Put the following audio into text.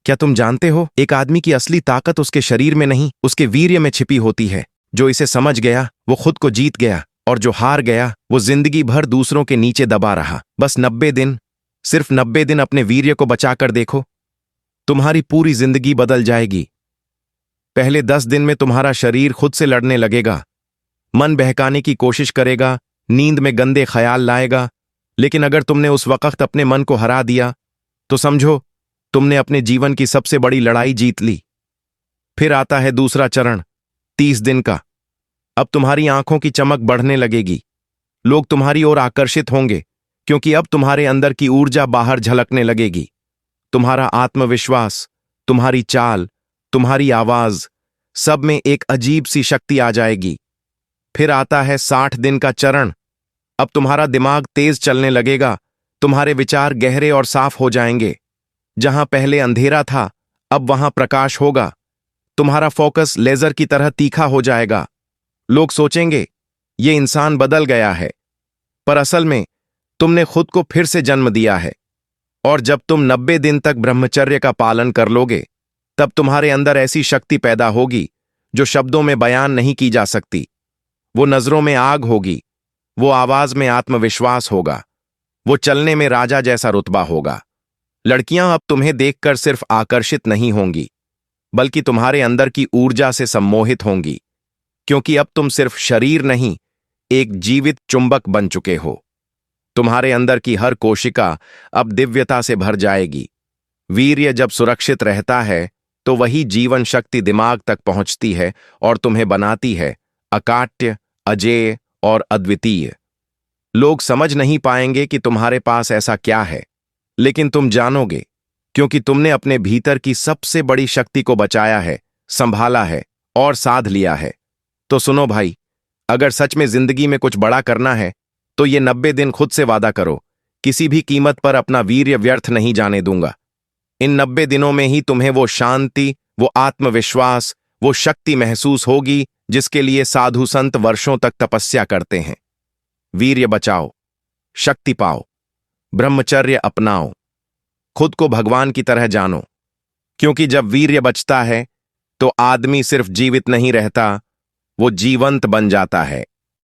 क्या तुम जानते हो, एक आदमी की असली ताकत उसके शरीर में नहीं, उसके वीर्य में छिपी होती है। जो इसे समझ गया वो खुद को जीत गया, और जो हार गया वो जिंदगी भर दूसरों के नीचे दबा रहा। बस 90 दिन, सिर्फ 90 दिन अपने वीर्य को बचाकर देखो, तुम्हारी पूरी जिंदगी बदल जाएगी। पहले 10 दिन में तुम्हारा शरीर खुद से लड़ने लगेगा, मन बहकाने की कोशिश करेगा, नींद में गंदे ख्याल लाएगा। लेकिन अगर तुमने उस वक्त अपने मन को हरा दिया तो समझो तुमने अपने जीवन की सबसे बड़ी लड़ाई जीत ली। फिर आता है दूसरा चरण, 30 दिन का। अब तुम्हारी आंखों की चमक बढ़ने लगेगी, लोग तुम्हारी ओर आकर्षित होंगे, क्योंकि अब तुम्हारे अंदर की ऊर्जा बाहर झलकने लगेगी। तुम्हारा आत्मविश्वास, तुम्हारी चाल, तुम्हारी आवाज, सब में एक अजीब सी शक्ति आ जाएगी। फिर आता है 60 दिन का चरण। अब तुम्हारा दिमाग तेज चलने लगेगा, तुम्हारे विचार गहरे और साफ हो जाएंगे। जहां पहले अंधेरा था अब वहां प्रकाश होगा। तुम्हारा फोकस लेजर की तरह तीखा हो जाएगा। लोग सोचेंगे ये इंसान बदल गया है, पर असल में तुमने खुद को फिर से जन्म दिया है। और जब तुम 90 दिन तक ब्रह्मचर्य का पालन कर लोगे, तब तुम्हारे अंदर ऐसी शक्ति पैदा होगी जो शब्दों में बयान नहीं की जा सकती। वो नजरों में आग होगी, वो आवाज में आत्मविश्वास होगा, वो चलने में राजा जैसा रुतबा होगा। लड़कियां अब तुम्हें देखकर सिर्फ आकर्षित नहीं होंगी, बल्कि तुम्हारे अंदर की ऊर्जा से सम्मोहित होंगी, क्योंकि अब तुम सिर्फ शरीर नहीं, एक जीवित चुंबक बन चुके हो। तुम्हारे अंदर की हर कोशिका अब दिव्यता से भर जाएगी। वीर्य जब सुरक्षित रहता है तो वही जीवन शक्ति दिमाग तक पहुंचती है और तुम्हें बनाती है अकाट्य, अजेय और अद्वितीय। लोग समझ नहीं पाएंगे कि तुम्हारे पास ऐसा क्या है, लेकिन तुम जानोगे, क्योंकि तुमने अपने भीतर की सबसे बड़ी शक्ति को बचाया है, संभाला है और साध लिया है। तो सुनो भाई, अगर सच में जिंदगी में कुछ बड़ा करना है तो ये 90 दिन खुद से वादा करो, किसी भी कीमत पर अपना वीर्य व्यर्थ नहीं जाने दूंगा। इन 90 दिनों में ही तुम्हें वो शांति, वो आत्मविश्वास, वो शक्ति महसूस होगी जिसके लिए साधु संत वर्षों तक तपस्या करते हैं। वीर्य बचाओ, शक्ति पाओ, ब्रह्मचर्य अपनाओ, खुद को भगवान की तरह जानो, क्योंकि जब वीर्य बचता है तो आदमी सिर्फ जीवित नहीं रहता, वो जीवंत बन जाता है।